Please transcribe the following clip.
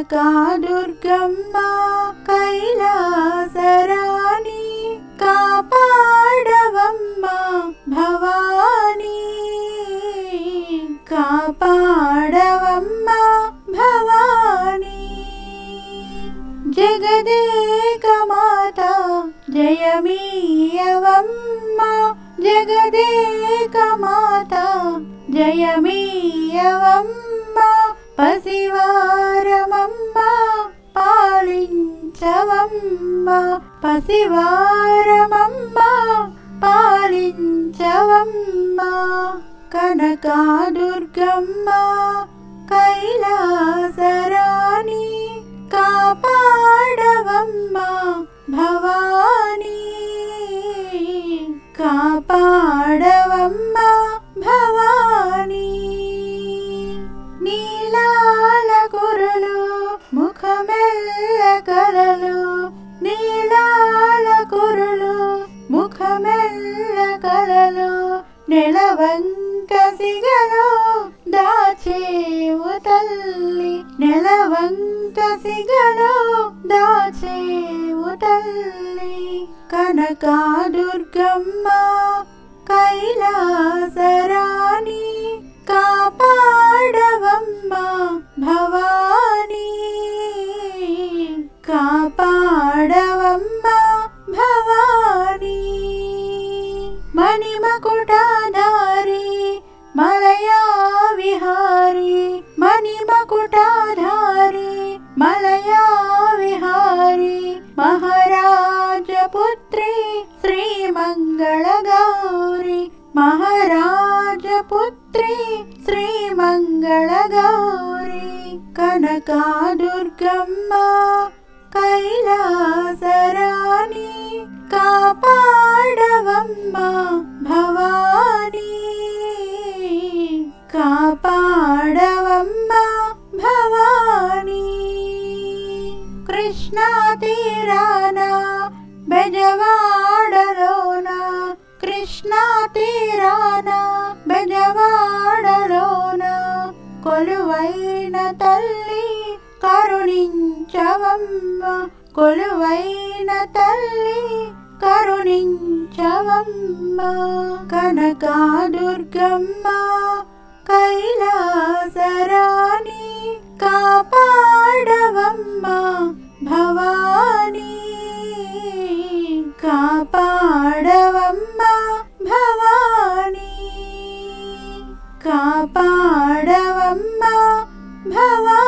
కనకదుర్గమ్మ కైలాసరాణి కాపాడవమ్మ భవానీ కాపాడవమ్మ భవానీ జగదేక మాత జయమీయవమ్మ జగదేక మాత జయమీయవమ్మ పసివారమమ్మ పాలించవమ్మ పసివారమమ్మ పాలించవమ్మ కనకదుర్గమ్మ కైలాసరాణి కాపాడవమ్మ భవానీ కాపాడవమ్మ భవానీ నీలాల కురులు ముఖమెల్ల కలలు నీలాల కురులు ముఖమెల్ల కలలు నెలవంక సిగలో దాచేవు తల్లి నెలవంక సిగలో దాచేవు తల్లి కనకదుర్గమ్మ కైలాసరాణి కాపాడవమ్మ భవానీ కాపాడవమ్మ భవానీ మణిమకుటాధారి మలయా విహారి మణిమకుటాధారి మలయా విహారి మహారాజపుత్రి శ్రీమంగళ గౌరి మహారాజపుత్రి శ్రీమంగళ గౌరి కనకదుర్గమ్మ కైలాసరాణి కాపాడవమ్మ భవానీ కాపాడవమ్మ భవానీ కృష్ణా తీరాన బెజవాడలోన కృష్ణా తీరాన బెజవాడలోన కొలువైన తల్లి కరుణించవమ్మ కొలువైన తల్లి కరుణించవమ్మ కనకదుర్గమ్మ కైలాసరాణి కాపాడవమ్మ భవానీ కాపాడవమ్మ భవానీ కాపాడవమ్మ భవానీ